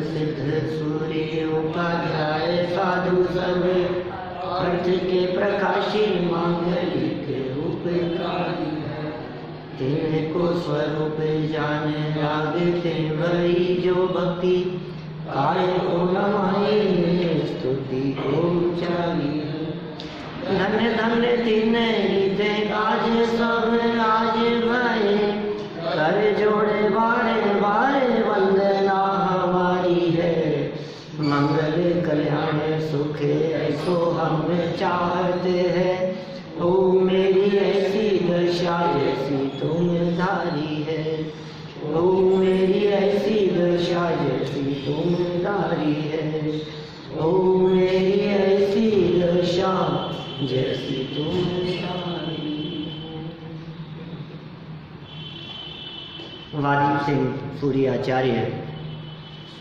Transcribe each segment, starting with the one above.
सिद्ध सूर्य उपाध्याय साधु सब, अर्थ के प्रकाशी मांगलिक उपकारी है। तेरे को स्वरूप जाने लागते भई जो भक्ति, काय को नमाई स्तुति को उचारी है। धन्य धन्य तीन रीते काज सब आज भये, कर जोड़े बारे बारे वंदना हमारी है। मंगल कल्याण सुख ऐसो हम चाहते हैं, ओ मेरी ऐसी दशा जैसी तुम धारी है। ओ मेरी ऐसी दशा जैसी तुम धारी है। ओ मेरी ऐसी दशा जैसी तुम धारी है। वादी सिंह सूर्य आचार्य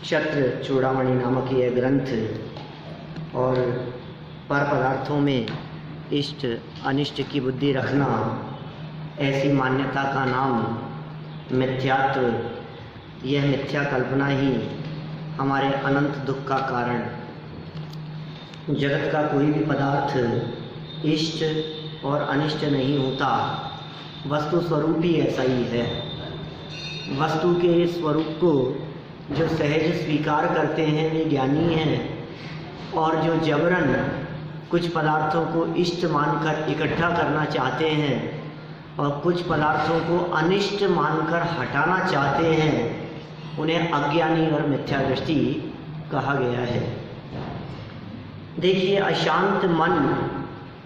क्षत्र चूड़ामणि नामक यह ग्रंथ और पर पदार्थों में इष्ट अनिष्ट की बुद्धि रखना, ऐसी मान्यता का नाम मिथ्यात्व। यह मिथ्या कल्पना ही हमारे अनंत दुख का कारण। जगत का कोई भी पदार्थ इष्ट और अनिष्ट नहीं होता, वस्तु स्वरूप ही ऐसा ही है। वस्तु के स्वरूप को जो सहज स्वीकार करते हैं वे ज्ञानी हैं, और जो जबरन कुछ पदार्थों को इष्ट मानकर इकट्ठा करना चाहते हैं और कुछ पदार्थों को अनिष्ट मानकर हटाना चाहते हैं, उन्हें अज्ञानी और मिथ्या दृष्टि कहा गया है। देखिए, अशांत मन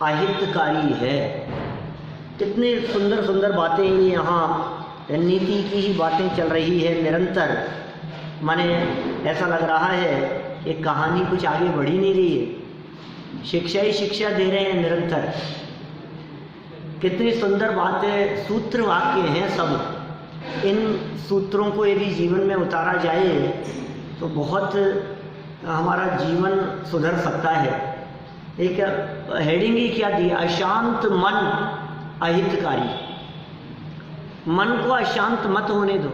अहितकारी है। कितनी सुंदर सुंदर बातें यहाँ नीति की ही बातें चल रही है निरंतर। माने ऐसा लग रहा है ये कहानी कुछ आगे बढ़ ही नहीं रही है, शिक्षा ही शिक्षा दे रहे हैं निरंतर। कितनी सुंदर बातें, सूत्र वाक्य हैं सब। इन सूत्रों को यदि जीवन में उतारा जाए तो बहुत हमारा जीवन सुधर सकता है। एक हेडिंग ही क्या दी, अशांत मन अहितकारी। मन को अशांत मत होने दो।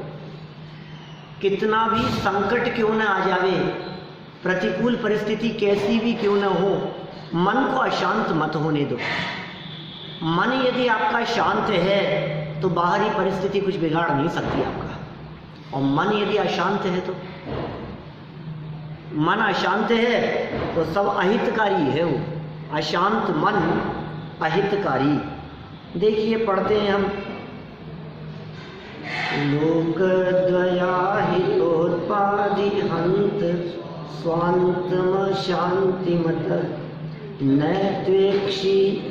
कितना भी संकट क्यों न आ जावे, प्रतिकूल परिस्थिति कैसी भी क्यों न हो, मन को अशांत मत होने दो। मन यदि आपका शांत है तो बाहरी परिस्थिति कुछ बिगाड़ नहीं सकती आपका। और मन यदि अशांत है तो मन अशांत है तो सब अहितकारी है। वो अशांत मन अहितकारी। देखिए, पढ़ते हैं हम, लोकद्वया हितोत्पादि हंत स्वान्तम शांतिमत, न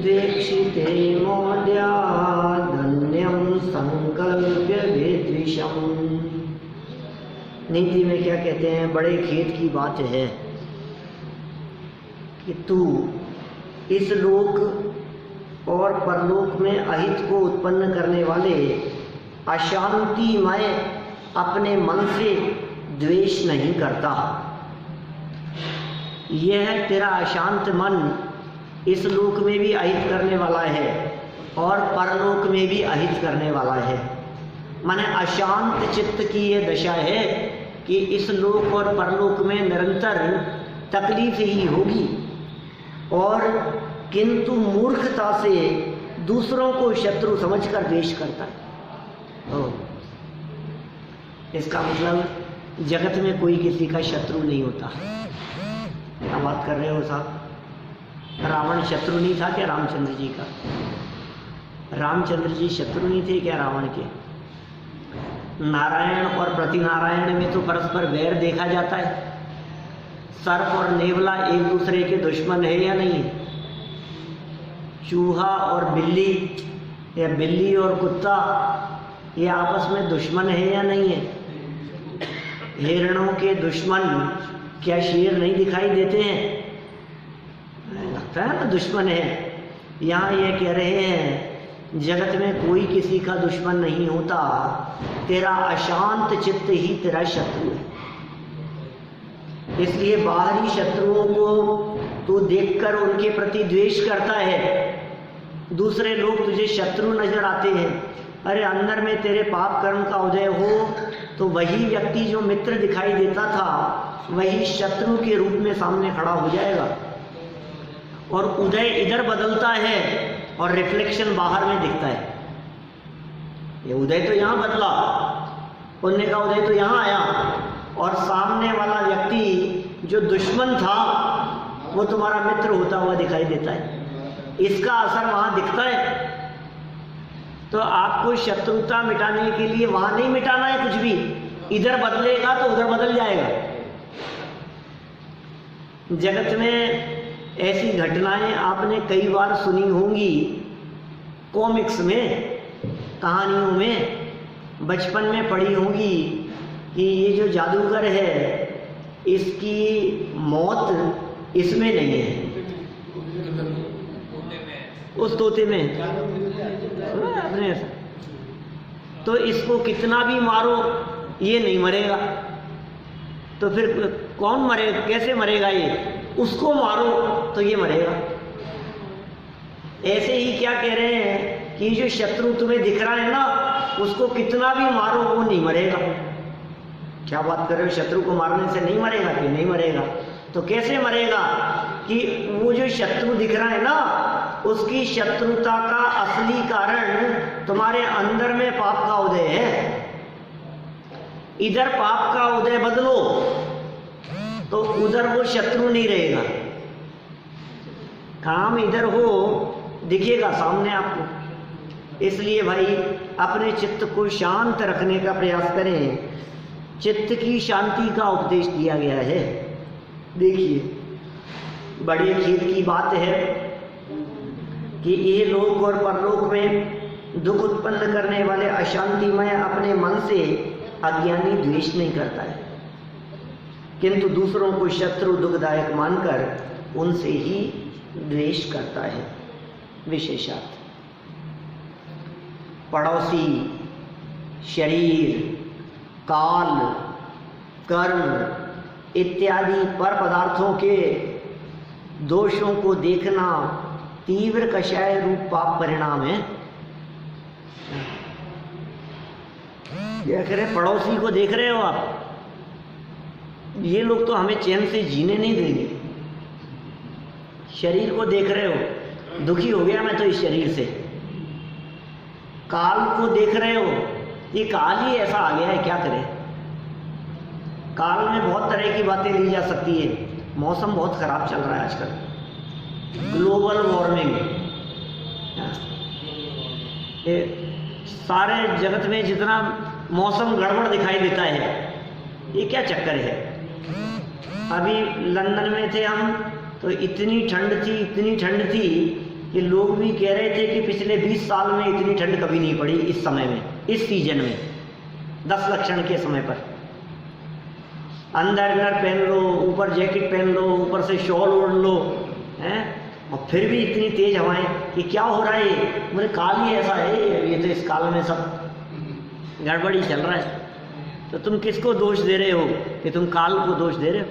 द्वेक्षिते मौल्या धन्यम संकल्प्य विद्विषम्। नीति में क्या कहते हैं, बड़े खेद की बात है कि तू इस लोक और परलोक में अहित को उत्पन्न करने वाले अशांतिमय अपने मन से द्वेष नहीं करता। यह तेरा अशांत मन इस लोक में भी अहित करने वाला है और परलोक में भी अहित करने वाला है। माने अशांत चित्त की यह दशा है कि इस लोक और परलोक में निरंतर तकलीफ ही होगी, और किंतु मूर्खता से दूसरों को शत्रु समझकर द्वेष करता है। इसका मतलब जगत में कोई किसी का शत्रु नहीं होता। क्या बात कर रहे हो साहब? रावण शत्रु नहीं था क्या रामचंद्र जी का? रामचंद्र जी शत्रु नहीं थे क्या रावण के? नारायण और प्रतिनारायण में तो परस्पर वैर देखा जाता है। सर्प और नेवला एक दूसरे के दुश्मन है या नहीं? चूहा और बिल्ली या बिल्ली और कुत्ता ये आपस में दुश्मन है या नहीं है? हिरणों के दुश्मन क्या शेर नहीं दिखाई देते हैं? लगता है ना दुश्मन है। यहाँ ये कह रहे हैं जगत में कोई किसी का दुश्मन नहीं होता, तेरा अशांत चित्त ही तेरा शत्रु है। इसलिए बाहरी शत्रुओं को तू देखकर उनके प्रति द्वेष करता है। दूसरे लोग तुझे शत्रु नजर आते हैं। अरे अंदर में तेरे पाप कर्म का उदय हो तो वही व्यक्ति जो मित्र दिखाई देता था वही शत्रु के रूप में सामने खड़ा हो जाएगा। और उदय इधर बदलता है और रिफ्लेक्शन बाहर में दिखता है। ये उदय तो यहाँ बदला, पुण्य का उदय तो यहाँ आया, और सामने वाला व्यक्ति जो दुश्मन था वो तुम्हारा मित्र होता हुआ दिखाई देता है। इसका असर वहाँ दिखता है। तो आपको शत्रुता मिटाने के लिए वहाँ नहीं मिटाना है कुछ भी, इधर बदलेगा तो उधर बदल जाएगा। जगत में ऐसी घटनाएं आपने कई बार सुनी होंगी, कॉमिक्स में, कहानियों में, बचपन में पढ़ी होंगी कि ये जो जादूगर है इसकी मौत इसमें नहीं है, उस तोते में अपने। तो इसको कितना भी मारो ये नहीं मरेगा, तो फिर कौन मरेगा, कैसे मरेगा ये? उसको मारो तो ये मरेगा। ऐसे ही क्या कह रहे हैं कि जो शत्रु तुम्हें दिख रहा है ना, उसको कितना भी मारो वो नहीं मरेगा। क्या बात कर रहे हो, शत्रु को मारने से नहीं मरेगा? कि नहीं मरेगा। तो कैसे मरेगा? कि वो जो शत्रु दिख रहा है ना, उसकी शत्रुता का असली कारण तुम्हारे अंदर में पाप का उदय है। इधर पाप का उदय बदलो तो उधर वो शत्रु नहीं रहेगा। काम इधर हो दिखेगा सामने आपको। इसलिए भाई अपने चित्त को शांत रखने का प्रयास करें। चित्त की शांति का उपदेश दिया गया है। देखिए, बड़े खेद की बात है कि ये लोक और परलोक में दुख उत्पन्न करने वाले अशांतिमय अपने मन से अज्ञानी द्वेष नहीं करता है, किंतु दूसरों को शत्रु दुखदायक मानकर उनसे ही द्वेष करता है। विशेषात पड़ोसी, शरीर, काल, कर्म इत्यादि पर पदार्थों के दोषों को देखना तीव्र कषाय रूप पाप परिणाम है। क्या कह रहे, पड़ोसी को देख रहे हो आप, ये लोग तो हमें चैन से जीने नहीं देंगे। शरीर को देख रहे हो, दुखी हो गया मैं तो इस शरीर से। काल को देख रहे हो, ये काल ही ऐसा आ गया है, क्या करें। काल में बहुत तरह की बातें ली जा सकती है। मौसम बहुत खराब चल रहा है आजकल, ग्लोबल वार्मिंग, सारे जगत में जितना मौसम गड़बड़ दिखाई देता है, ये क्या चक्कर है। अभी लंदन में थे हम तो इतनी ठंड थी कि लोग भी कह रहे थे कि पिछले 20 साल में इतनी ठंड कभी नहीं पड़ी इस समय में, इस सीजन में, 10 लक्षण के समय पर। अंदर इनर पहन लो, ऊपर जैकेट पहन लो, ऊपर से शॉल ओढ़ लो, हैं, और फिर भी इतनी तेज हवाएं कि क्या हो रहा है। मुझे काल ही ऐसा है, ये तो इस काल में सब गड़बड़ी चल रहा है। तो तुम किसको दोष दे रहे हो कि तुम काल को दोष दे रहे हो?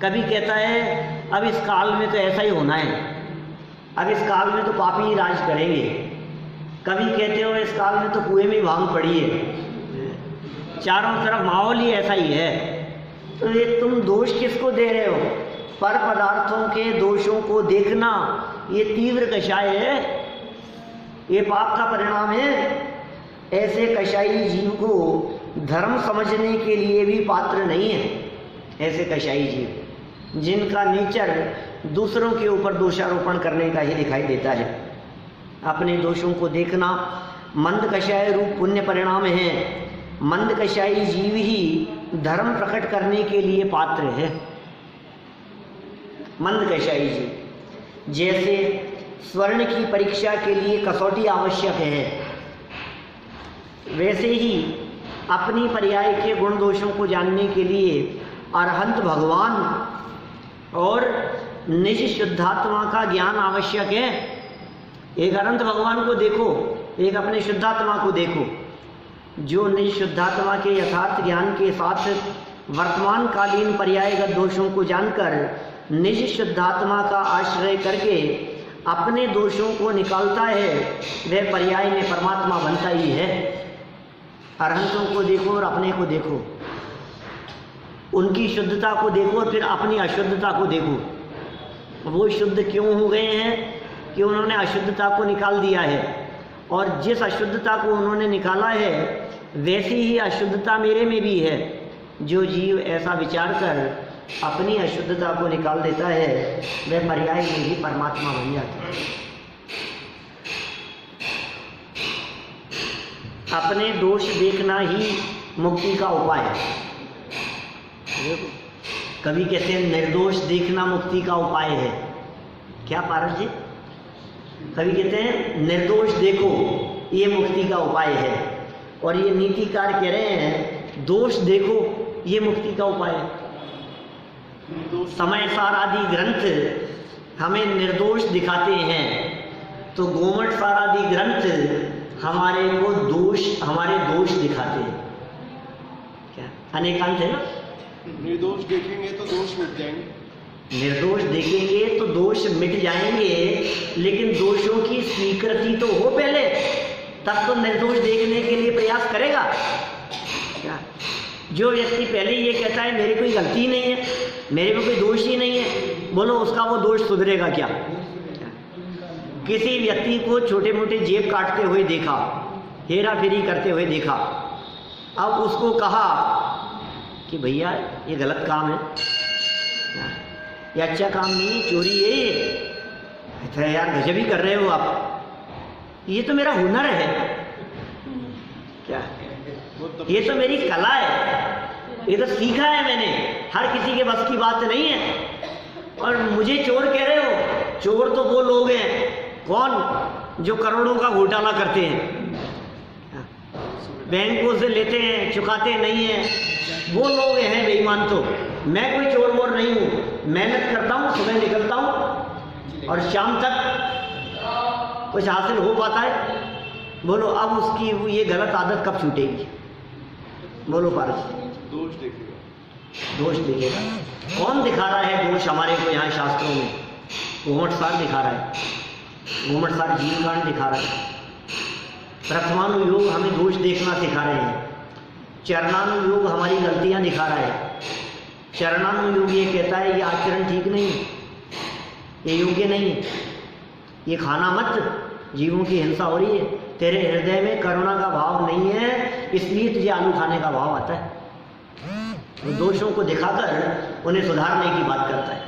कभी कहता है अब इस काल में तो ऐसा ही होना है, अब इस काल में तो पापी ही राज करेंगे। कभी कहते हो इस काल में तो कुएं में भांग पड़ी है, चारों तरफ माहौल ही ऐसा ही है। तो ये तुम दोष किसको दे रहे हो? पर पदार्थों के दोषों को देखना ये तीव्र कषाय है, ये पाप का परिणाम है। ऐसे कषायी जीव को धर्म समझने के लिए भी पात्र नहीं है। ऐसे कषायी जीव जिनका नेचर दूसरों के ऊपर दोषारोपण करने का ही दिखाई देता है। अपने दोषों को देखना मंद कषाय रूप पुण्य परिणाम है। मंद कषायी जीव ही धर्म प्रकट करने के लिए पात्र है। मंद कषायी जीव, जैसे स्वर्ण की परीक्षा के लिए कसौटी आवश्यक है, वैसे ही अपनी पर्याय के गुण दोषों को जानने के लिए अरहंत भगवान और निज शुद्धात्मा का ज्ञान आवश्यक है। एक अनंत भगवान को देखो, एक अपने शुद्धात्मा को देखो। जो निज शुद्धात्मा के यथार्थ ज्ञान के साथ वर्तमान कालीन पर्यायगत दोषों को जानकर निज शुद्धात्मा का आश्रय करके अपने दोषों को निकालता है, वह पर्याय में परमात्मा बनता ही है। अरहंतों को देखो और अपने को देखो। उनकी शुद्धता को देखो और फिर अपनी अशुद्धता को देखो। वो शुद्ध क्यों हो गए हैं कि उन्होंने अशुद्धता को निकाल दिया है, और जिस अशुद्धता को उन्होंने निकाला है वैसी ही अशुद्धता मेरे में भी है। जो जीव ऐसा विचार कर अपनी अशुद्धता को निकाल देता है वह पर्याय में ही परमात्मा बन जाता है। अपने दोष देखना ही मुक्ति का उपाय है। कभी कहते हैं निर्दोष देखना मुक्ति का उपाय है। क्या पारस जी? कभी कहते हैं निर्दोष देखो ये मुक्ति का उपाय है, और ये नीतिकार कह रहे हैं दोष देखो ये मुक्ति का उपाय है। समय सार आदि ग्रंथ हमें निर्दोष दिखाते हैं, तो गोमट सार आदि ग्रंथ हमारे को हमारे दोष दिखाते हैं। क्या अनेकांत है ना? निर्दोष देखेंगे तो दोष मिट जाएंगे, निर्दोष देखेंगे तो दोष मिट जाएंगे, लेकिन दोषों की स्वीकृति तो हो पहले, तब तो निर्दोष देखने के लिए प्रयास करेगा। क्या जो व्यक्ति पहले ये कहता है मेरी कोई गलती नहीं है, मेरे में कोई दोष ही नहीं है, बोलो उसका वो दोष सुधरेगा क्या? किसी व्यक्ति को छोटे मोटे जेब काटते हुए देखा, हेरा फेरी करते हुए देखा, अब उसको कहा कि भैया ये गलत काम है, ये अच्छा काम नहीं है, चोरी है ये, अच्छा यार गजब ही कर रहे हो आप, ये तो मेरा हुनर है, क्या ये तो मेरी कला है, ये तो सीखा है मैंने, हर किसी के बस की बात नहीं है। और मुझे चोर कह रहे हो? चोर तो वो लोग हैं कौन जो करोड़ों का घोटाला करते हैं, बैंकों से लेते हैं चुकाते नहीं हैं, वो लोग हैं बेईमान। तो मैं कोई चोर वोर नहीं हूँ, मेहनत करता हूँ, सुबह निकलता हूँ और शाम तक कुछ हासिल हो पाता है। बोलो अब उसकी ये गलत आदत कब छूटेगी? बोलो पारस। दोष देखेगा। दोष दिखेगा। कौन दिखा रहा है दोष हमारे को यहाँ शास्त्रों में? घूमट सार दिखा रहा है, घूमट सार जीवकांड दिखा रहा है। प्रथमानुयोग हमें दोष देखना सिखा रहे हैं, चरणानुयोग हमारी गलतियाँ दिखा रहा है। चरणानुयोग ये कहता है ये आचरण ठीक नहीं है, ये योग्य नहीं है, ये खाना मत, जीवों की हिंसा हो रही है, तेरे हृदय में करुणा का भाव नहीं है, इसलिए तुझे आलू खाने का भाव आता है। तो दोषों को दिखाकर उन्हें सुधारने की बात करता है।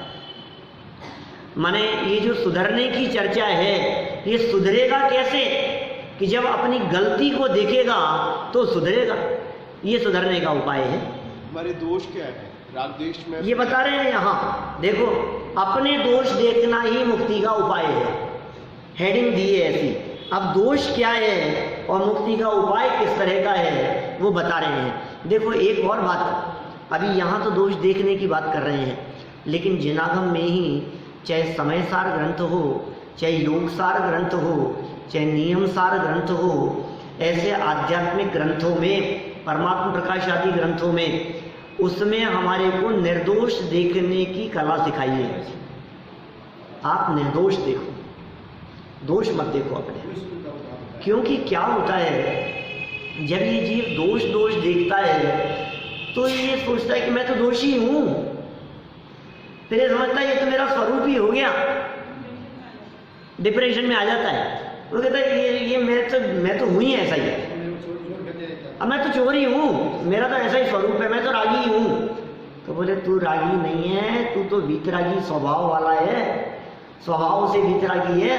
माने ये जो सुधरने की चर्चा है, ये सुधरेगा कैसे? कि जब अपनी गलती को देखेगा तो सुधरेगा। ये सुधरने का उपाय है। हमारे दोष क्या है? राग द्वेष में ये बता रहे हैं यहाँ, देखो अपने दोष देखना ही मुक्ति का उपाय है। हेडिंग दी है ऐसी। अब दोष क्या है और मुक्ति का उपाय किस तरह का है वो बता रहे हैं। देखो एक और बात, अभी यहाँ तो दोष देखने की बात कर रहे हैं, लेकिन जिनागम में ही चाहे समय सार ग्रंथ हो, चाहे योग सार ग्रंथ हो, चाहे नियम सार ग्रंथ हो, ऐसे आध्यात्मिक ग्रंथों में, परमात्मा प्रकाश आदि ग्रंथों में, उसमें हमारे को निर्दोष देखने की कला सिखाई है। आप निर्दोष देखो, दोष मत देखो अपने। क्योंकि क्या होता है, जब ये जीव दोष दोष देखता है तो ये सोचता है कि मैं तो दोषी हूं, फिर ये समझता है ये तो मेरा स्वरूप ही हो गया, डिप्रेशन में आ जाता है। वो कहता है ये मैं तो हूं ही ऐसा ही, अब मैं तो चोर ही हूँ, मेरा तो ऐसा ही स्वरूप है, मैं तो रागी ही हूँ। तो बोले तू रागी नहीं है, तू तो वीतरागी स्वभाव वाला है, स्वभाव से वीतरागी है,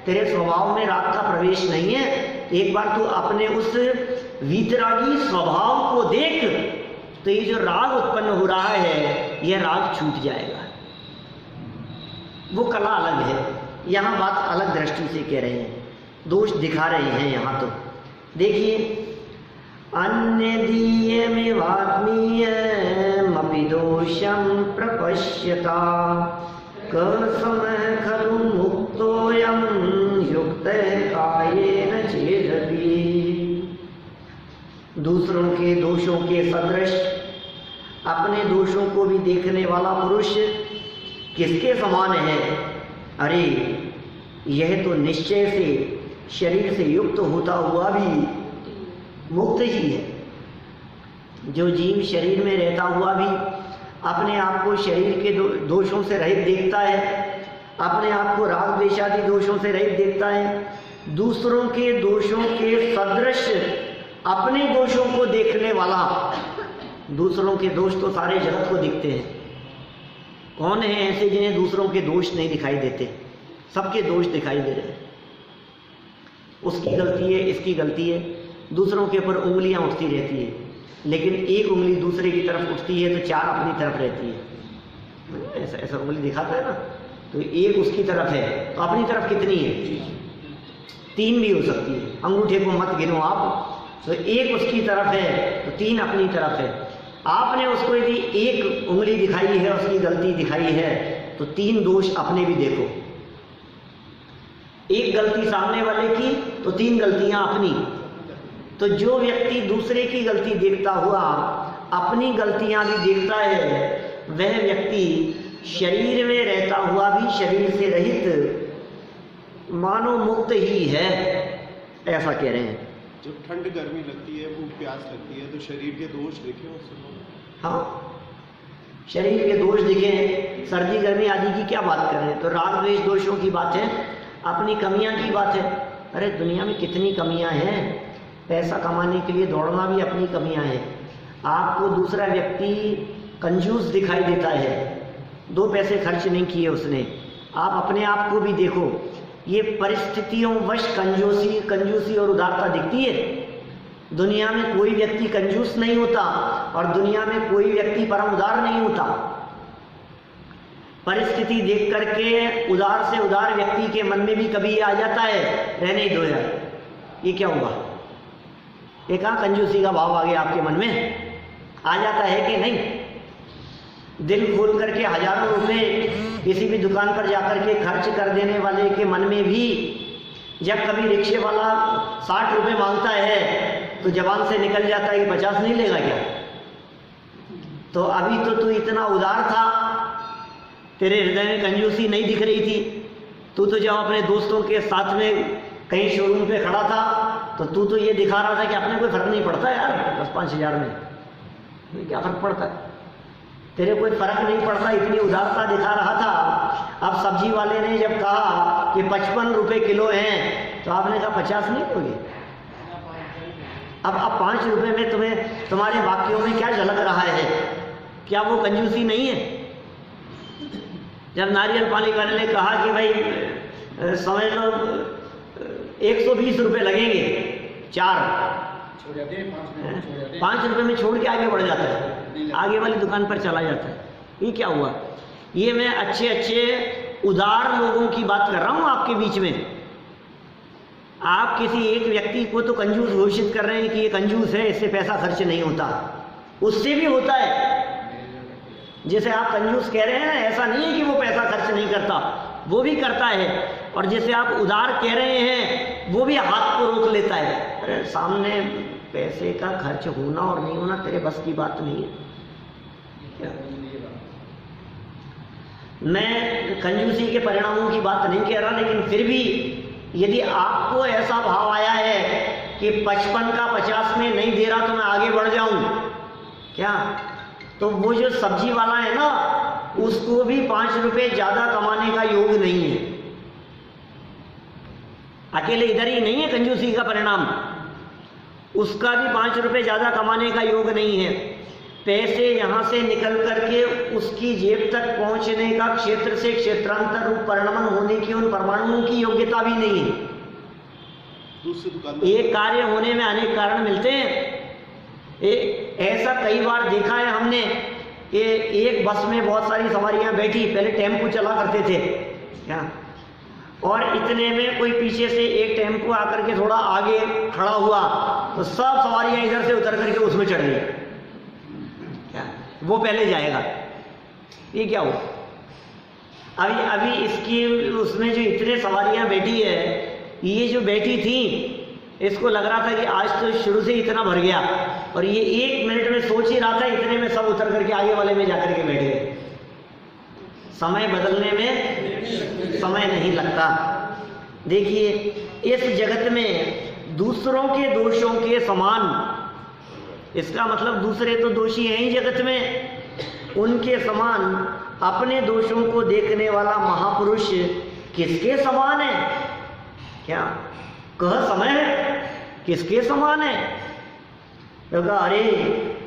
तेरे स्वभाव में राग का प्रवेश नहीं है। एक बार तू अपने उस वीतरागी स्वभाव को देख, तो ये जो राग उत्पन्न हो रहा है यह राग छूट जाएगा। वो कला अलग है, यहाँ बात अलग दृष्टि से कह रहे हैं, दोष दिखा रहे हैं यहाँ। तो देखिए, अन्यदीयमिवात्मीयमपि दोषं प्रपश्यता कसमः खलु मुक्तोऽयं युक्तः कायेन चेदपि। दूसरों के दोषों के सदृश अपने दोषों को भी देखने वाला पुरुष किसके समान है? अरे यह तो निश्चय से शरीर से युक्त होता हुआ भी मुक्त ही है। जो जीव शरीर में रहता हुआ भी अपने आप को शरीर के दोषों से रहित देखता है, अपने आप को राग द्वेष आदि दोषों से रहित देखता है, दूसरों के दोषों के सदृश अपने दोषों को देखने वाला, दूसरों के दोष तो सारे जगत को दिखते हैं, कौन है ऐसे जिन्हें दूसरों के दोष नहीं दिखाई देते? सबके दोष दिखाई दे रहे हैं। उसकी गलती है, इसकी गलती है, दूसरों के ऊपर उंगलियां उठती रहती है, लेकिन एक उंगली दूसरे की तरफ उठती है तो चार अपनी तरफ रहती है। ऐसा ऐसा उंगली दिखाता है ना, तो एक उसकी तरफ है तो अपनी तरफ कितनी है? 3 भी हो सकती है। अंगूठे को मत गिनो आप, तो एक उसकी तरफ है तो 3 अपनी तरफ है। आपने उसको यदि एक उंगली दिखाई है, उसकी गलती दिखाई है, तो 3 दोष अपने भी देखो। एक गलती सामने वाले की तो 3 गलतियां अपनी। तो जो व्यक्ति दूसरे की गलती देखता हुआ अपनी गलतियां भी देखता है, वह व्यक्ति शरीर में रहता हुआ भी शरीर से रहित मानो मुक्त ही है, ऐसा कह रहे हैं। जब ठंड गर्मी लगती है, भूख प्यास लगती है, तो शरीर के दोष देखे उससे। हाँ, शरीर के दोष दिखे, सर्दी गर्मी आदि की क्या बात कर रहे हैं? तो राग द्वेष दोषों की बात है, अपनी कमियां की बात है। अरे दुनिया में कितनी कमियां हैं, पैसा कमाने के लिए दौड़ना भी अपनी कमियां हैं। आपको दूसरा व्यक्ति कंजूस दिखाई देता है, 2 पैसे खर्च नहीं किए उसने, आप अपने आप को भी देखो, ये परिस्थितियों वश कंजूसी और उदारता दिखती है। दुनिया में कोई व्यक्ति कंजूस नहीं होता और दुनिया में कोई व्यक्ति परम उदार नहीं होता। परिस्थिति देख करके उदार से उदार व्यक्ति के मन में भी कभी आ जाता है, रहने ही दो यार, ये क्या हुआ? ये कहाँ कंजूसी का भाव आ गया आपके मन में? आ जाता है कि नहीं? दिल खोल करके हजारों रुपए किसी भी दुकान पर जाकर के खर्च कर देने वाले के मन में भी जब कभी रिक्शे वाला 60 रुपए मांगता है तो जबान से निकल जाता है कि 50 नहीं लेगा क्या? तो अभी तो तू इतना उदार था, तेरे हृदय में कंजूसी नहीं दिख रही थी। तू तो जब अपने दोस्तों के साथ में कहीं शोरूम पे खड़ा था तो तू तो ये दिखा रहा था कि अपने कोई फर्क नहीं पड़ता यार, 10-5 हज़ार में क्या फर्क पड़ता है, तेरे कोई फर्क नहीं पड़ता, इतनी उदारता दिखा रहा था। अब सब्जी वाले ने जब कहा कि 55 रुपए किलो हैं तो आपने कहा 50 नहीं दोगे। अब 5 रुपए में तुम्हारे वाक्यों में क्या झलक रहा है? क्या वो कंजूसी नहीं है? जब नारियल पानी वाले ने कहा कि भाई समझ लो 120 रुपए लगेंगे 4, 5 रुपए में छोड़ के आगे बढ़ जाता है, आगे वाली दुकान पर चला जाता है। ये क्या हुआ? ये मैं अच्छे उदार लोगों की बात कर रहा हूं आपके बीच में। आप किसी एक व्यक्ति को तो कंजूस घोषित कर रहे हैं कि ये कंजूस है, इससे पैसा खर्च नहीं होता, उससे भी होता है। जैसे आप कंजूस कह रहे हैं ना, ऐसा नहीं है कि वो पैसा खर्च नहीं करता, वो भी करता है। और जैसे आप उदार कह रहे हैं, वो भी हाथ को रोक लेता है। अरे सामने पैसे का खर्च होना और नहीं होना तेरे बस की बात नहीं है क्या? मैं कंजूसी के परिणामों की बात नहीं कह रहा, लेकिन फिर भी यदि आपको ऐसा भाव आया है कि 55 का 50 में नहीं दे रहा तो मैं आगे बढ़ जाऊं क्या, तो वो जो सब्जी वाला है ना, उसको भी 5 रुपए ज्यादा कमाने का योग नहीं है। अकेले इधर ही नहीं है कंजूसी का परिणाम, उसका भी 5 रुपए ज्यादा कमाने का योग नहीं है। पैसे यहां से निकल करके उसकी जेब तक पहुंचने का क्षेत्र से क्षेत्रांतर रूप परिणमन होने की उन परमाणुओं की योग्यता भी नहीं है। एक कार्य होने में अनेक कारण मिलते हैं। ऐसा कई बार देखा है हमने, एक बस में बहुत सारी सवारियां बैठी, पहले टेम्पो चला करते थे क्या, और इतने में कोई पीछे से एक टेम्पो आकर के थोड़ा आगे खड़ा हुआ तो सब सवारियां इधर से उतर करके उसमें चढ़ गई क्या, वो पहले जाएगा। ये क्या हुआ? अभी इसकी उसमें जो इतने सवारियां बैठी है, ये जो बैठी थी इसको लग रहा था कि आज तो शुरू से इतना भर गया, और ये 1 मिनट में सोच ही रहा था, इतने में सब उतर करके आगे वाले में जाकर के बैठ गए। समय बदलने में समय नहीं लगता। देखिए, इस जगत में दूसरों के दोषों के समान इसका मतलब दूसरे तो दोषी हैं ही जगत में, उनके समान अपने दोषों को देखने वाला महापुरुष किसके समान है? क्या कह समय है, किसके समान है? तो कहा अरे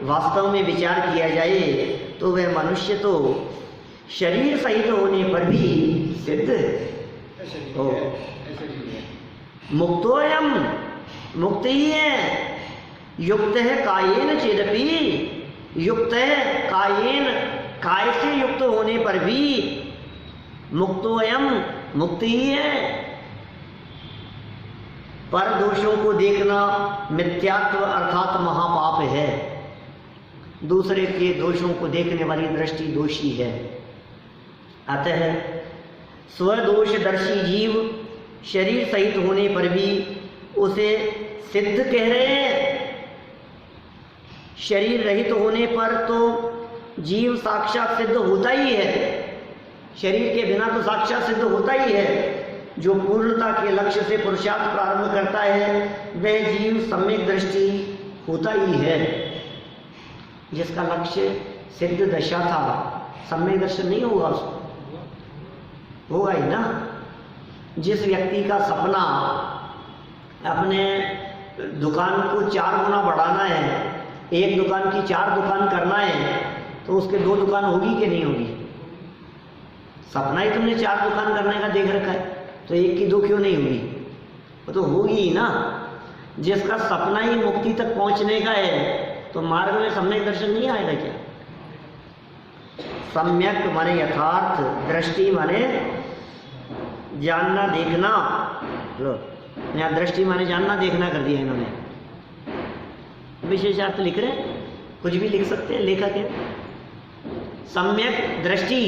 वास्तव में विचार किया जाए तो वह मनुष्य तो शरीर सहित होने पर भी सिद्ध हो। मुक्तोयम, मुक्त ही है। युक्त है कायेन चेदपि, युक्त है कायेन, काय से युक्त होने पर भी मुक्तोयम, मुक्त ही है। पर दोषों को देखना मिथ्यात्व अर्थात महापाप है। दूसरे के दोषों को देखने वाली दृष्टि दोषी है। अतः स्वदोषदर्शी जीव शरीर सहित होने पर भी उसे सिद्ध कह रहे हैं। शरीर रहित होने पर तो जीव साक्षात सिद्ध होता ही है, शरीर के बिना तो साक्षात सिद्ध होता ही है। जो पूर्णता के लक्ष्य से पुरुषार्थ प्रारंभ करता है वह जीव सम्यक दृष्टि होता ही है। जिसका लक्ष्य सिद्ध दशा था, सम्यक दर्शन नहीं होगा उसको, होगा ही ना। जिस व्यक्ति का सपना अपने दुकान को 4 गुना बढ़ाना है, एक दुकान की 4 दुकान करना है, तो उसके 2 दुकान होगी कि नहीं होगी? सपना ही तुमने 4 दुकान करने का देख रखा है, तो 1 की 2 क्यों नहीं होगी? वो तो होगी ही ना। जिसका सपना ही मुक्ति तक पहुंचने का है, तो मार्ग में सम्यक दर्शन नहीं आएगा क्या? सम्यक माने यथार्थ, दृष्टि माने जानना देखना। लो यहाँ दृष्टि माने जानना देखना कर दिया इन्होंने। विशेषार्थ लिख रहे, कुछ भी लिख सकते हैं लेखक है। सम्यक दृष्टि,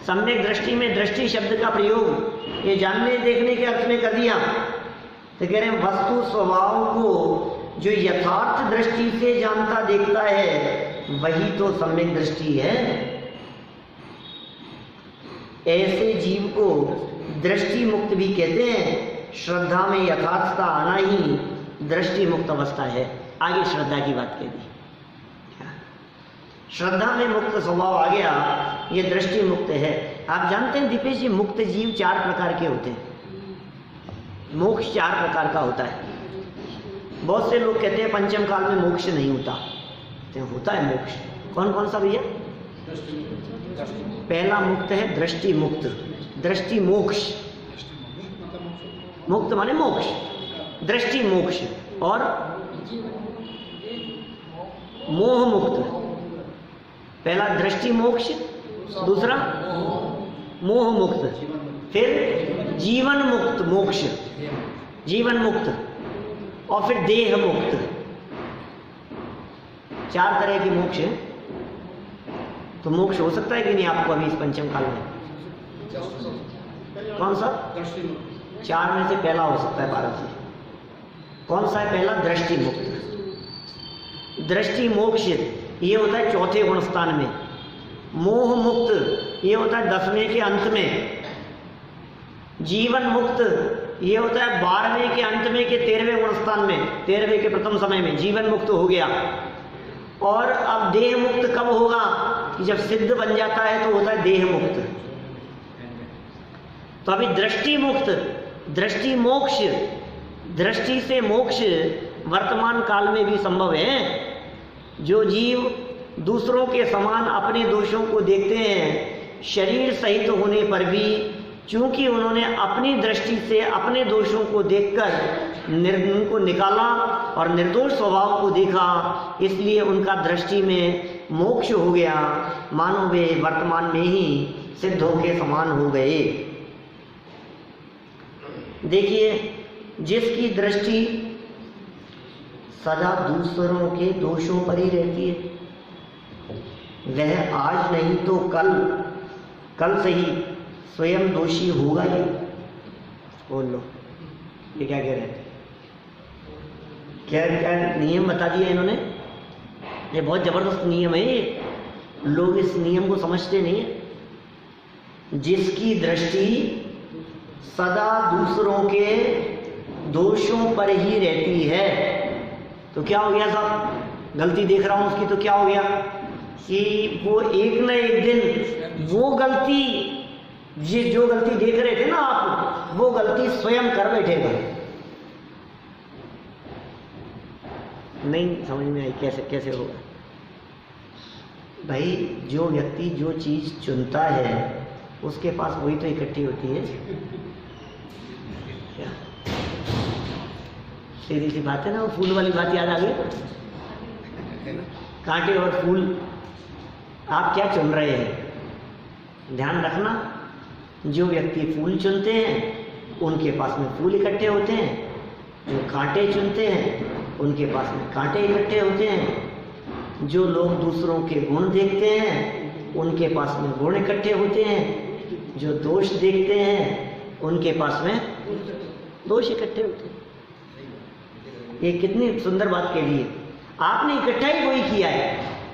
सम्यक दृष्टि में दृष्टि शब्द का प्रयोग ये जानने देखने के अर्थ में कर दिया। तो कह रहे हैं वस्तु स्वभाव को जो यथार्थ दृष्टि से जानता देखता है वही तो सम्यक दृष्टि है। ऐसे जीव को दृष्टि मुक्त भी कहते हैं। श्रद्धा में यथार्थता आना ही दृष्टि मुक्त अवस्था है। आगे श्रद्धा की बात कह दी। श्रद्धा में मुक्त स्वभाव आ गया, ये दृष्टि मुक्त है। आप जानते हैं दीपेश जी, मुक्त जीव 4 प्रकार के होते हैं। मोक्ष 4 प्रकार का होता है। बहुत से लोग कहते हैं पंचम काल में मोक्ष नहीं होता, तो होता है मोक्ष। कौन कौन सा भैया? पहला मुक्त है दृष्टि मुक्त, दृष्टि मोक्ष। मुक्त माने मोक्ष, दृष्टि मोक्ष। और मोह मुक्त, पहला दृष्टि मोक्ष, दूसरा मोह मुक्त, फिर जीवन मुक्त मोक्ष, जीवन मुक्त, और फिर देह मुक्त। 4 तरह के मोक्ष हैं। तो मोक्ष हो सकता है कि नहीं आपको अभी इस पंचम काल में? कौन सा? 4 में से पहला हो सकता है भारत जी। कौन सा है पहला? दृष्टि मुक्त। दृष्टि मोक्ष ये होता है 4थे गुण स्थान में। मोह मुक्त ये होता है 10वें के अंत में। जीवन मुक्त ये होता है 12वें के अंत में के 13वें गुण स्थान में, 13वें के प्रथम समय में जीवन मुक्त हो गया। और अब देह मुक्त कब होगा? कि जब सिद्ध बन जाता है तो होता है देह मुक्त। तो अभी दृष्टि मुक्त, दृष्टि मोक्ष, दृष्टि से मोक्ष वर्तमान काल में भी संभव है। जो जीव दूसरों के समान अपने दोषों को देखते हैं, शरीर सहित होने पर भी चूंकि उन्होंने अपनी दृष्टि से अपने दोषों को देखकर उनको निकाला और निर्दोष स्वभाव को देखा, इसलिए उनका दृष्टि में मोक्ष हो गया। मानो वे वर्तमान में ही सिद्धों के समान हो गए। देखिए, जिसकी दृष्टि सदा दूसरों के दोषों पर ही रहती है, वह आज नहीं तो कल से ही स्वयं दोषी होगा ही। बोल लो, ये क्या कह रहे हैं? क्या क्या नियम बता दिया इन्होंने? ये बहुत जबरदस्त नियम है ये, लोग इस नियम को समझते नहीं है। जिसकी दृष्टि सदा दूसरों के दोषों पर ही रहती है, तो क्या हो गया साहब? गलती देख रहा हूँ उसकी, तो क्या हो गया कि वो एक न एक दिन वो गलती, ये जो गलती देख रहे थे ना आप, वो गलती स्वयं कर बैठेगा। नहीं समझ में आई कैसे कैसे होगा? भाई जो व्यक्ति जो चीज चुनता है उसके पास वही तो इकट्ठी होती है। क्या सीधी सी बात है ना, वो फूल वाली बात याद आ गई, कांटे और फूल। आप क्या चुन रहे हैं? ध्यान रखना, जो व्यक्ति फूल चुनते हैं उनके पास में फूल इकट्ठे होते हैं, जो कांटे चुनते हैं उनके पास में कांटे इकट्ठे होते हैं, जो लोग दूसरों के गुण देखते हैं उनके पास में गुण इकट्ठे होते हैं, जो दोष देखते हैं उनके पास में दोष इकट्ठे होते हैं। ये कितनी सुंदर बात कह दी है। आपने इकट्ठा ही वही किया है,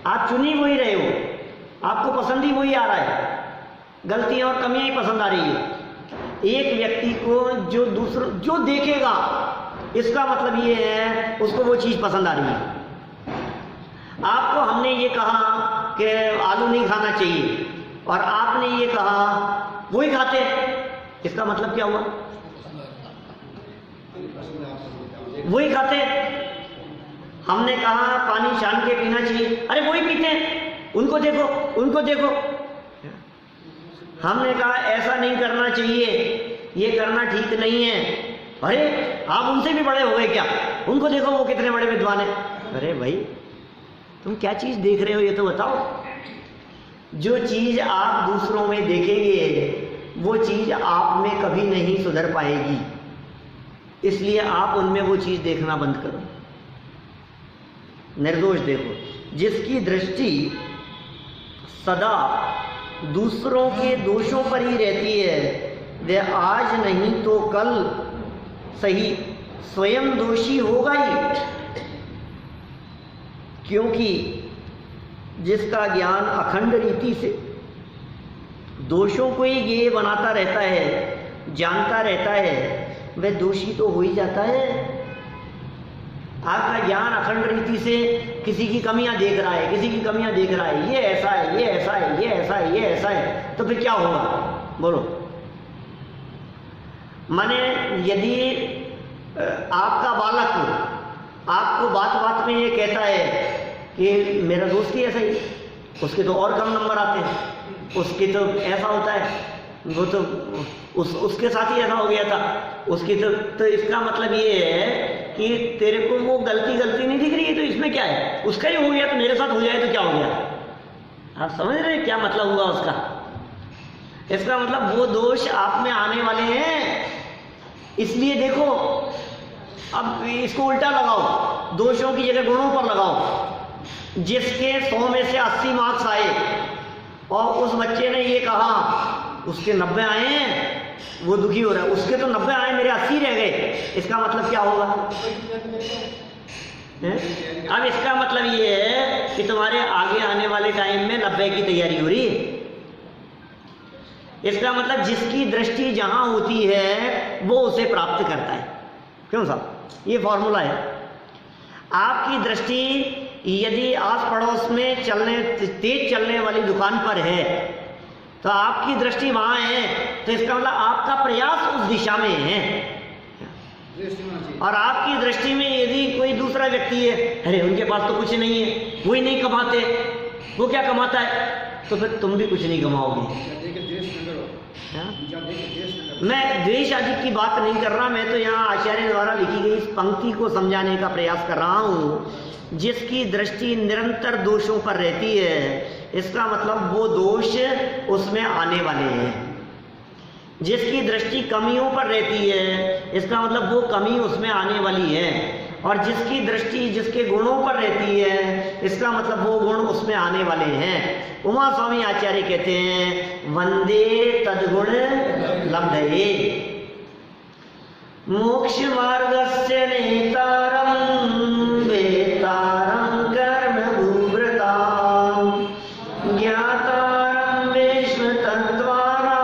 आप चुन ही वही रहे हो, आपको पसंद ही वही आ रहा है, गलतियां और कमियां ही पसंद आ रही है। एक व्यक्ति को जो दूसरों जो देखेगा, इसका मतलब ये है उसको वो चीज पसंद आ रही है। आपको हमने ये कहा कि आलू नहीं खाना चाहिए और आपने ये कहा वही खाते, इसका मतलब क्या हुआ? वही खाते। हमने कहा पानी छान के पीना चाहिए, अरे वही पीते हैं, उनको देखो उनको देखो। हमने कहा ऐसा नहीं करना चाहिए, ये करना ठीक नहीं है, अरे आप उनसे भी बड़े हो गए क्या? उनको देखो वो कितने बड़े विद्वान हैं। अरे भाई तुम क्या चीज देख रहे हो ये तो बताओ। जो चीज आप दूसरों में देखेंगे वो चीज आप में कभी नहीं सुधर पाएगी, इसलिए आप उनमें वो चीज देखना बंद करो। निर्दोष देखो। जिसकी दृष्टि सदा दूसरों के दोषों पर ही रहती है, वह आज नहीं तो कल सही स्वयं दोषी होगा ही, क्योंकि जिसका ज्ञान अखंड रीति से दोषों को ही ये बनाता रहता है, जानता रहता है, वह दोषी तो हो ही जाता है। आपका ज्ञान अखंड रीति से किसी की कमियां देख रहा है, किसी की कमियां देख रहा है, ये ऐसा है, ये ऐसा है, ये ऐसा है, ये ऐसा है, तो फिर क्या होगा बोलो? माने यदि आपका बालक आपको बात बात में ये कहता है कि मेरा दोस्त ही ऐसा ही, उसके तो और कम नंबर आते हैं, उसके तो ऐसा होता है, वो तो उसके साथ ही ऐसा हो गया था, उसकी तो इसका मतलब ये है कि तेरे को वो गलती नहीं दिख रही है, तो इसमें क्या है? उसका ही हो गया तो मेरे साथ हो जाए तो क्या हो गया? आप समझ रहे हैं क्या मतलब हुआ उसका? इसका मतलब वो दोष आप में आने वाले हैं। इसलिए देखो, अब इसको उल्टा लगाओ, दोषों की जगह गुणों पर लगाओ। जिसके 100 में से 80 मार्क्स आए और उस बच्चे ने ये कहा उसके 90 आए हैं, वो दुखी हो रहा है, उसके तो 90 आए मेरे 80 रह गए, इसका मतलब क्या होगा? अब इसका मतलब ये है कि तुम्हारे आगे आने वाले टाइम में 90 की तैयारी हो रही है। इसका मतलब जिसकी दृष्टि जहां होती है वो उसे प्राप्त करता है। क्यों साहब? ये फॉर्मूला है। आपकी दृष्टि यदि आस पड़ोस में तेज चलने वाली दुकान पर है तो आपकी दृष्टि वहां है, तो इसका मतलब आपका प्रयास उस दिशा में है। और आपकी दृष्टि में यदि कोई दूसरा व्यक्ति है, अरे उनके पास तो कुछ नहीं है, वही नहीं कमाते, वो क्या कमाता है, तो फिर तुम भी कुछ नहीं कमाओगे। मैं द्वेष आदि की बात नहीं कर रहा, मैं तो यहाँ आचार्य द्वारा लिखी गई इस पंक्ति को समझाने का प्रयास कर रहा हूँ। जिसकी दृष्टि निरंतर दोषों पर रहती है, इसका मतलब वो दोष उसमें आने वाले हैं। जिसकी दृष्टि कमियों पर रहती है, इसका मतलब वो कमी उसमें आने वाली है। और जिसकी दृष्टि जिसके गुणों पर रहती है, इसका मतलब वो गुण उसमें आने वाले हैं। उमा स्वामी आचार्य कहते हैं, वंदे तद्गुण लब्धये मोक्ष मार्गस्य नेतारं वेतारं कर्म भूभृतां ज्ञातारं विश्व तत्त्वानां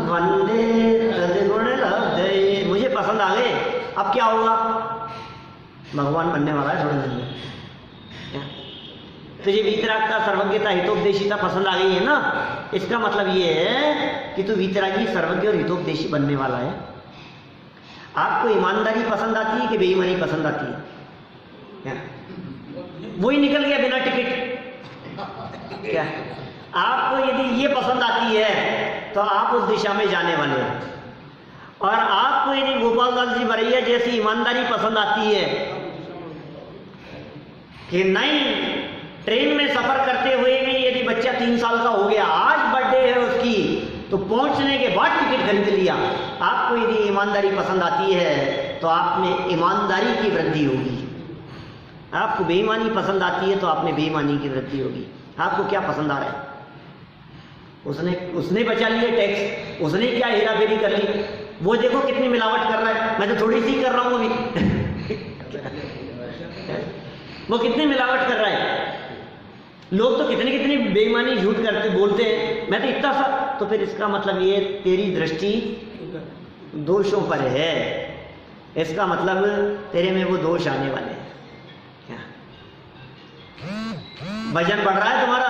वंदे तद्गुण लब्धये। मुझे पसंद आ गए, अब क्या होगा? भगवान बनने वाला है थोड़े दिन में। तुझे वीतरागता, सर्वज्ञता, हितोपदेशिता पसंद आ गई है ना, इसका मतलब ये है कि तू वीतरागी, सर्वज्ञ और हितोपदेशी बनने वाला है। आपको ईमानदारी पसंद आती है कि बेईमानी पसंद आती है? वही निकल गया बिना टिकट। क्या आपको यदि ये पसंद आती है तो आप उस दिशा में जाने वाले हो, और आपको यदि गोपाल दास जी बरैया जैसी ईमानदारी पसंद आती है कि नहीं, ट्रेन में सफर करते हुए भी यदि बच्चा 3 साल का हो गया, आज बर्थडे है उसकी, तो पहुंचने के बाद टिकट खरीद लिया। आपको यदि ईमानदारी पसंद आती है तो आप में ईमानदारी की वृद्धि होगी। आपको बेईमानी पसंद आती है तो आप में बेईमानी की वृद्धि होगी। आपको क्या पसंद आ रहा है? उसने बचा लिया टैक्स, उसने क्या हेरा फेरी कर ली, वो देखो कितनी मिलावट कर रहा है, मैं तो थोड़ी सी कर रहा हूँ अभी। वो कितनी मिलावट कर रहा है, लोग तो कितनी कितनी बेईमानी झूठ करते बोलते हैं, मैं तो इतना सा। तो फिर इसका मतलब ये तेरी दृष्टि दोषों पर है, इसका मतलब तेरे में वो दोष आने वाले हैं। वजन बढ़ रहा है तुम्हारा,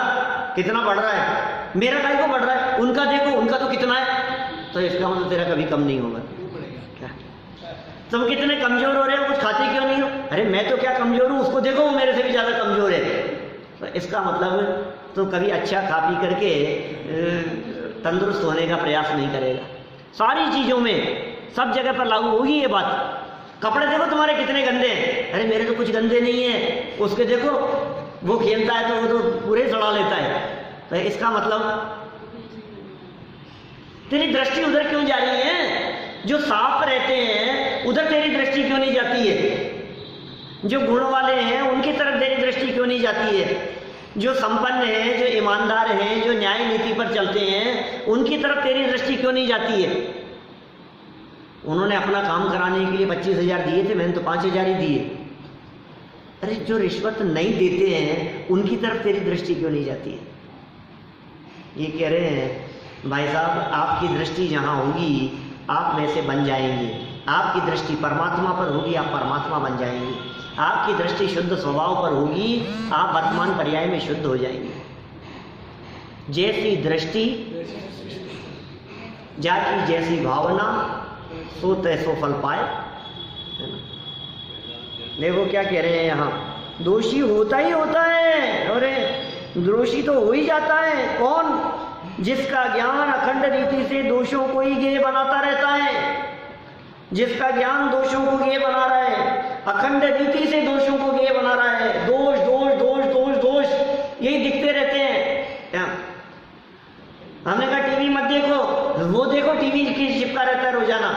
कितना बढ़ रहा है? मेरा काहे को बढ़ रहा है? उनका देखो, उनका तो कितना है, तो इसका मतलब तेरा कभी कम नहीं होगा। क्या तुम कितने कमजोर हो रहे हो, कुछ खाते क्यों नहीं हो? अरे मैं तो क्या कमजोर हूँ, उसको देखो वो मेरे से भी ज्यादा कमजोर है। तो इसका मतलब तो कभी अच्छा खा पी करके तंदुरुस्त होने का प्रयास नहीं करेगा। सारी चीजों में सब जगह पर लागू होगी ये बात। कपड़े देखो तुम्हारे कितने गंदे हैं, अरे मेरे तो कुछ गंदे नहीं है, उसके देखो वो खेलता है तो वो तो पूरे सड़ा लेता है। तो इसका मतलब तेरी दृष्टि उधर क्यों जा रही है? जो साफ रहते हैं उधर तेरी दृष्टि क्यों नहीं जाती है? जो गुण वाले हैं उनकी तरफ तेरी दृष्टि क्यों नहीं जाती है? जो संपन्न हैं, जो ईमानदार हैं, जो न्याय नीति पर चलते हैं, उनकी तरफ तेरी दृष्टि क्यों नहीं जाती है? उन्होंने अपना काम कराने के लिए 25,000 दिए थे, मैंने तो 5,000 ही दिए। अरे जो रिश्वत नहीं देते हैं उनकी तरफ तेरी दृष्टि क्यों नहीं जाती है? ये कह रहे हैं भाई साहब, आपकी दृष्टि जहाँ होगी आप वैसे बन जाएंगे। आपकी दृष्टि परमात्मा पर होगी, आप परमात्मा बन जाएंगे। आपकी दृष्टि शुद्ध स्वभाव पर होगी, आप वर्तमान पर्याय में शुद्ध हो जाएंगे। जैसी दृष्टि जाकी जैसी भावना, सो तैसो फल पाए। देखो क्या कह रहे हैं यहाँ, दोषी होता ही होता है। अरे दोषी तो हो ही जाता है। कौन? जिसका ज्ञान अखंड रीति से दोषों को ही ज्ञेय बनाता रहता है। जिसका ज्ञान दोषों को ज्ञेय बना रहा है, अखंड रीति से दोषों को ज्ञेय बना रहा है। दोष दोष दोष दोष दोष यही दिखते रहते हैं। हमने कहा टीवी मत देखो, वो देखो टीवी की चिपका रहता है रोजाना।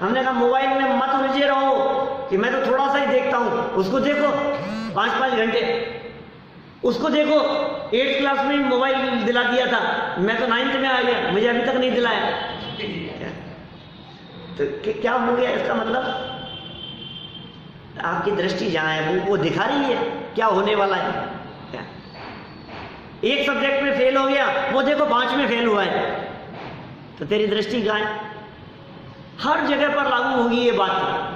हमने कहा मोबाइल में मत उलझे रहो कि मैं तो थोड़ा सा ही देखता हूँ, उसको देखो 5-5 घंटे। उसको देखो 8th क्लास में मोबाइल दिला दिया था, मैं तो 9th में आ गया, मुझे अभी तक नहीं दिलाया। तो क्या हो गया? इसका मतलब आपकी दृष्टि जहाँ है वो दिखा रही है क्या होने वाला है। एक सब्जेक्ट में फेल हो गया, वो देखो 5 में फेल हुआ है, तो तेरी दृष्टि कहाँ है? हर जगह पर लागू होगी ये बात।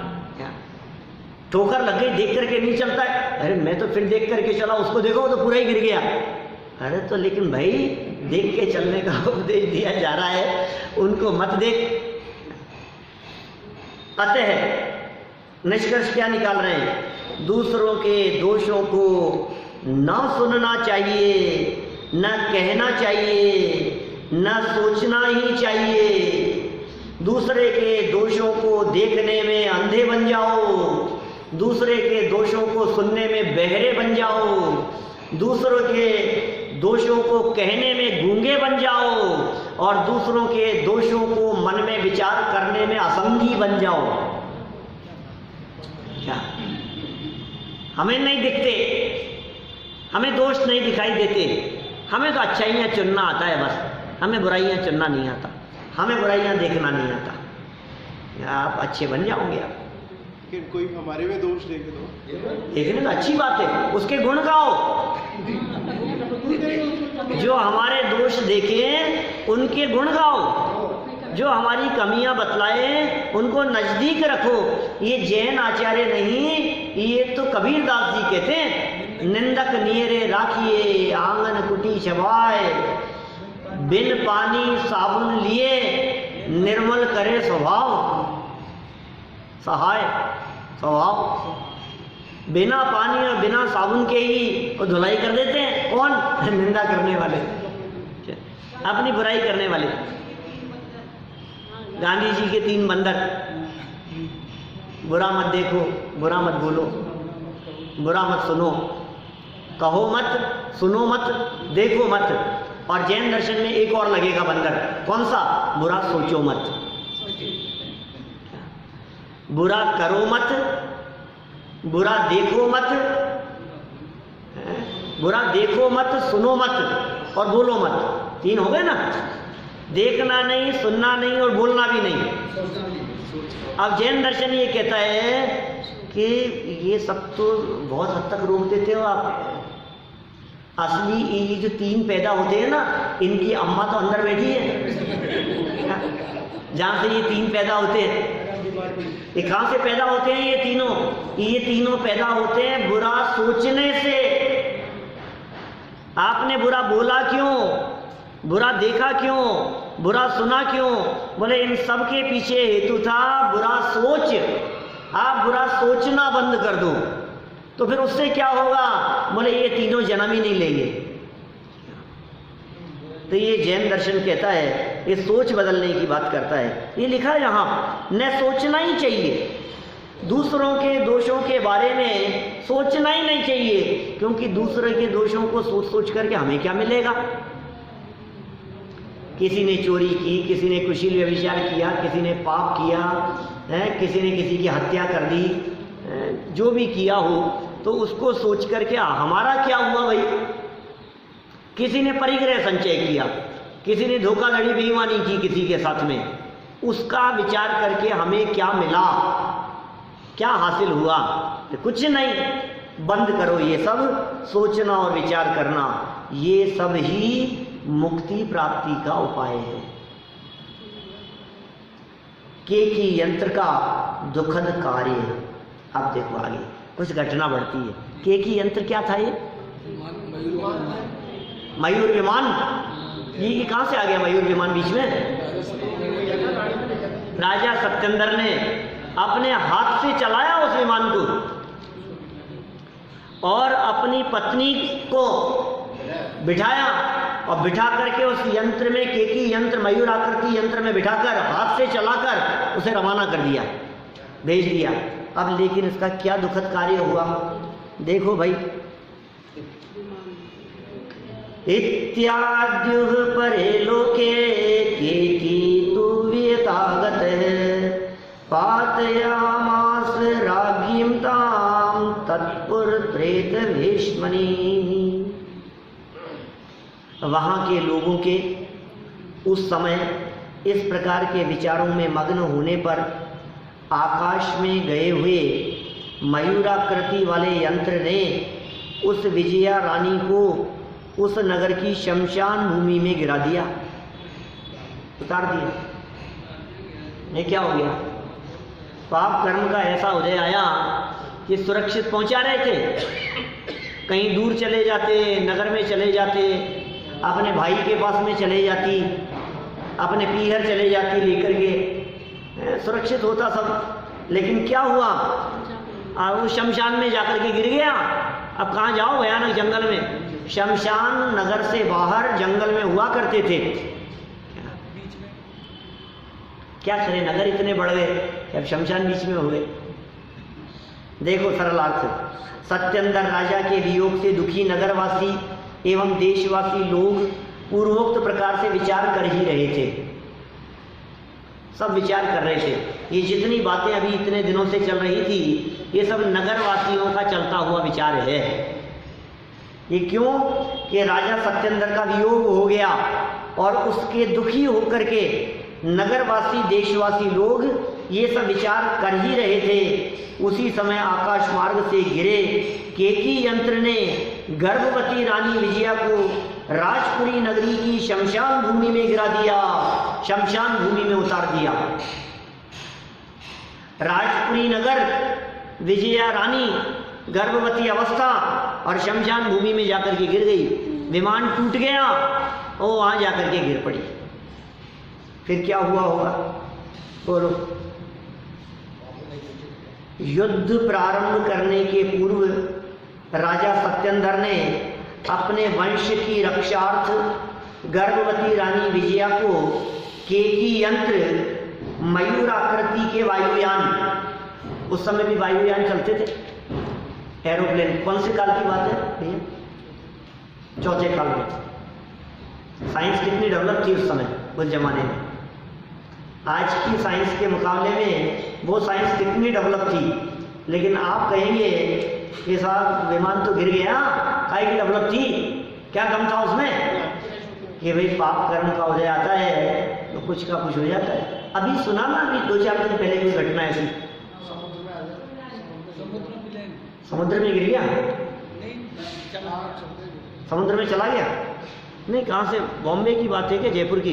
ठोकर लग गई, देख करके नहीं चलता है, अरे मैं तो फिर देख करके चला, उसको देखो तो पूरा ही गिर गया। अरे तो लेकिन भाई देख के चलने का उपदेश दिया जा रहा है, उनको मत देख। अतः निष्कर्ष क्या निकाल रहे हैं? दूसरों के दोषों को न सुनना चाहिए, न कहना चाहिए, न सोचना ही चाहिए। दूसरे के दोषों को देखने में अंधे बन जाओ, दूसरे के दोषों को सुनने में बहरे बन जाओ, दूसरों के दोषों को कहने में गूंगे बन जाओ, और दूसरों के दोषों को मन में विचार करने में असंगी बन जाओ। क्या हमें नहीं दिखते, हमें दोष नहीं दिखाई देते, हमें तो अच्छाइयाँ चुनना आता है बस, हमें बुराइयाँ चुनना नहीं आता, हमें बुराइयाँ देखना नहीं आता। आप अच्छे बन जाओगे। आप कोई हमारे में दोष देखे तो देखने तो अच्छी बात है, उसके गुण गाओ। जो हमारे दोष देखें उनके गुण गाओ, जो हमारी कमियां बतलाए उनको नजदीक रखो। ये जैन आचार्य नहीं, ये तो कबीर दास जी कहते हैं, निंदक नियरे राखिए छबाए, बिन पानी साबुन लिए निर्मल करे स्वभाव। सहाय स्वभाव, बिना पानी और बिना साबुन के ही वो धुलाई कर देते हैं। कौन? निंदा करने वाले, अपनी बुराई करने वाले। गांधी जी के 3 बंदर, बुरा मत देखो, बुरा मत बोलो, बुरा मत सुनो, कहो मत, सुनो मत, देखो मत। और जैन दर्शन में एक और लगेगा बंदर, कौन सा? बुरा सोचो मत, बुरा करो मत, बुरा देखो मत, बुरा देखो मत, सुनो मत और बोलो मत। 3 हो गए ना? देखना नहीं, सुनना नहीं और बोलना भी नहीं। अब जैन दर्शन ये कहता है कि ये सब तो बहुत हद तक रोक देते हो आप। असली ये जो 3 पैदा होते हैं ना, इनकी अम्मा तो अंदर बैठी है, जहाँ से ये 3 पैदा होते हैं। ये कहाँ से पैदा होते हैं ये तीनों? ये तीनों पैदा होते हैं बुरा सोचने से। आपने बुरा बोला क्यों? बुरा देखा क्यों? बुरा सुना क्यों? बोले इन सब के पीछे हेतु था बुरा सोच। आप बुरा सोचना बंद कर दो तो फिर उससे क्या होगा? बोले ये तीनों जन्म ही नहीं लेंगे। तो ये जैन दर्शन कहता है, ये सोच बदलने की बात करता है। ये लिखा है यहाँ, न सोचना ही चाहिए, दूसरों के दोषों के बारे में सोचना ही नहीं चाहिए, क्योंकि दूसरे के दोषों को सोच सोच करके हमें क्या मिलेगा? किसी ने चोरी की, किसी ने कुशील व्यभिचार किया, किसी ने पाप किया है, किसी ने किसी की हत्या कर दी, जो भी किया हो तो उसको सोच करके हमारा क्या हुआ भाई? किसी ने परिग्रह संचय किया, किसी ने धोखाधड़ी बेईमानी की किसी के साथ में, उसका विचार करके हमें क्या मिला, क्या हासिल हुआ? तो कुछ नहीं। बंद करो ये सब सोचना और विचार करना, ये सब ही मुक्ति प्राप्ति का उपाय है। केकी यंत्र का दुखद कार्य। अब देखो आगे कुछ घटना बढ़ती है। केकी यंत्र क्या था? ये मयूर विमान। ये कहाँ से आ गया मयूर विमान बीच में? राजा सत्येंद्र ने अपने हाथ से चलाया उस विमान को और अपनी पत्नी को बिठाया और बिठा करके उस यंत्र में, केकी यंत्र, मयूर आकृति यंत्र में बिठाकर हाथ से चलाकर उसे रवाना कर दिया, भेज दिया। अब लेकिन इसका क्या दुखद कार्य हुआ? देखो भाई, इत्याद्युः परे लोके केकी तु वियतागत पातयामास राज्ञीं तां तत्पुरत्रेत भीष्मणि। वहाँ के लोगों के उस समय इस प्रकार के विचारों में मग्न होने पर आकाश में गए हुए मयूराकृति वाले यंत्र ने उस विजया रानी को उस नगर की शमशान भूमि में गिरा दिया, उतार दिया। ये क्या हो गया? पाप कर्म का ऐसा उदय आया कि सुरक्षित पहुंचा रहे थे, कहीं दूर चले जाते, नगर में चले जाते, अपने भाई के पास में चले जाती, अपने पीहर चले जाती लेकर के, सुरक्षित होता सब। लेकिन क्या हुआ? वो शमशान में जाकर के गिर गया। अब कहाँ जाओ? भयानक जंगल में। शमशान नगर से बाहर जंगल में हुआ करते थे। क्या करें, नगर इतने बढ़ गए, अब शमशान बीच में हो गए। देखो सरल अर्थ, सत्येंद्र राजा के वियोग से दुखी नगरवासी एवं देशवासी लोग पूर्वोक्त प्रकार से विचार कर ही रहे थे, सब विचार कर रहे थे। ये जितनी बातें अभी इतने दिनों से चल रही थी, ये सब नगरवासियों का चलता हुआ विचार है। ये क्यों? कि राजा सत्येंद्र का वियोग हो गया और उसके दुखी होकर के नगरवासी देशवासी लोग ये सब विचार कर ही रहे थे। उसी समय आकाश मार्ग से गिरे केकी यंत्र ने गर्भवती रानी विजया को राजपुरी नगरी की शमशान भूमि में गिरा दिया, शमशान भूमि में उतार दिया। राजपुरी नगर, विजया रानी गर्भवती अवस्था और शमशान भूमि में जाकर के गिर गई। विमान टूट गया और वहाँ जाकर के गिर पड़ी। फिर क्या हुआ होगा बोलो? युद्ध प्रारंभ करने के पूर्व राजा सत्येंद्र ने अपने वंश की रक्षार्थ गर्भवती रानी विजया को केकी यंत्र मयूराकृति के वायुयान, उस समय भी वायुयान चलते थे, एरोप्लेन, कौन से काल की बात है भैया? चौथे काल में। साइंस कितनी डेवलप थी उस समय, उस जमाने में। आज की साइंस के मुकाबले में वो साइंस कितनी डेवलप थी, लेकिन आप कहेंगे कि साहब विमान तो गिर गया, काहे की डेवलप थी, क्या दम था उसमें? कि भाई पाप कर्म का उदय आता है तो कुछ का कुछ हो जाता है। अभी सुना ना, अभी 2-4 दिन पहले कोई घटना ऐसी, समुद्र में गिर गया, समुद्र में चला गया। नहीं, कहाँ से? बॉम्बे की बात है कि जयपुर की?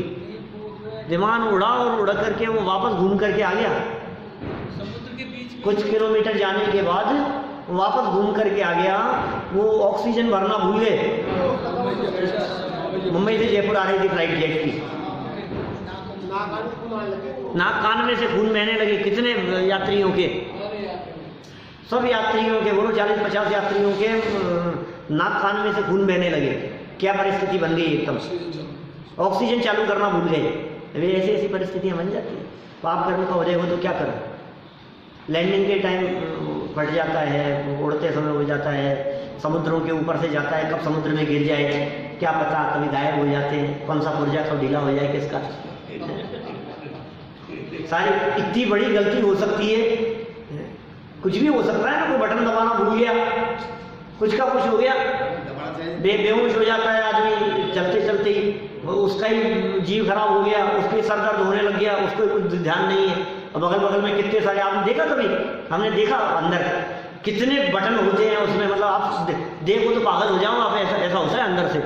विमान उड़ा और उड़ा करके वो वापस घूम करके आ गया। समुद्र के बीच कुछ किलोमीटर जाने के बाद वापस घूम करके आ गया। वो ऑक्सीजन भरना भूल गए। मुंबई से जयपुर आ रही थी फ्लाइट जेट की, नाक कान में से खून बहने लगे। कितने यात्रियों के? सब यात्रियों के, बोलो 40-50 यात्रियों के नाक कान में से खून बहने लगे। क्या परिस्थिति बन गई एकदम? ऑक्सीजन चालू करना भूल गए। वे ऐसी ऐसी परिस्थितियां बन जाती है। पाप कर्म का उदय हो तो क्या करें? लैंडिंग के टाइम फट जाता है, उड़ते समय हो जाता है, समुद्रों के ऊपर से जाता है, कब समुद्र में गिर जाए क्या पता, कभी गायब हो जाते हैं, कौन सा पुर्जा कब ढीला हो जाए किसका। सारी इतनी बड़ी गलती हो सकती है, कुछ भी हो सकता है ना। कोई बटन दबाना भूल गया, कुछ का कुछ हो गया, बेहोश हो जाता है आदमी चलते चलते ही, उसका ही जीव खराब हो गया, उसके सर दर्द होने लग गया, उसको कुछ ध्यान नहीं है। और बगल बगल में कितने सारे, आपने देखा कभी? हमने देखा अंदर कितने बटन होते हैं उसमें, मतलब आप देखो तो पागल हो जाओ आप। ऐसा होता है अंदर से।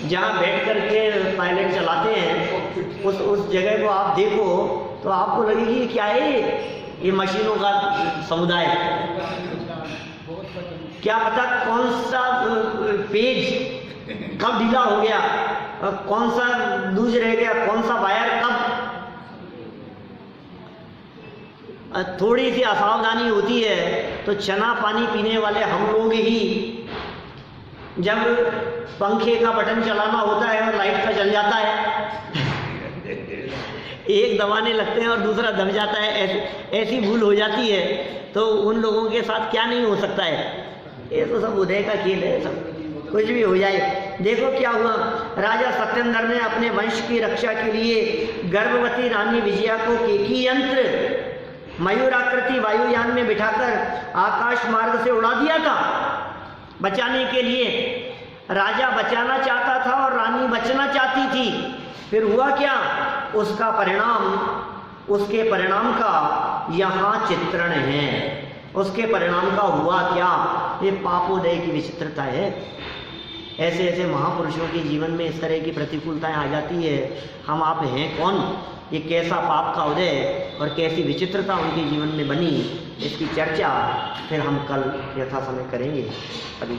जहाँ बैठ करके पायलट चलाते हैं उस जगह को आप देखो तो आपको लगेगी ये क्या है, ये मशीनों का समुदाय। क्या पता कौन सा पेज कब ढीला हो गया, कौन सा लूज रह गया, कौन सा वायर कब। थोड़ी सी असावधानी होती है तो चना पानी पीने वाले हम लोग ही, जब पंखे का बटन चलाना होता है और लाइट का जल जाता है, एक दबाने लगते हैं और दूसरा दब जाता है, ऐसी भूल हो जाती है। तो उन लोगों के साथ क्या नहीं हो सकता है। ये तो सब उदय का खेल है, सब कुछ भी हो जाए। देखो क्या हुआ, राजा सत्येंद्र ने अपने वंश की रक्षा के लिए गर्भवती रानी विजया को केकी यंत्र मयूराकृति वायुयान में बिठाकर आकाश मार्ग से उड़ा दिया था बचाने के लिए। राजा बचाना चाहता था और रानी बचना चाहती थी। फिर हुआ क्या, उसका परिणाम, उसके परिणाम का यहाँ चित्रण है। उसके परिणाम का हुआ क्या, ये पापोदय की विचित्रता है। ऐसे ऐसे महापुरुषों के जीवन में इस तरह की प्रतिकूलताएं आ जाती है। हम आप हैं कौन, ये कैसा पाप का उदय और कैसी विचित्रता उनके जीवन में बनी, इसकी चर्चा फिर हम कल यथा समय करेंगे। अभी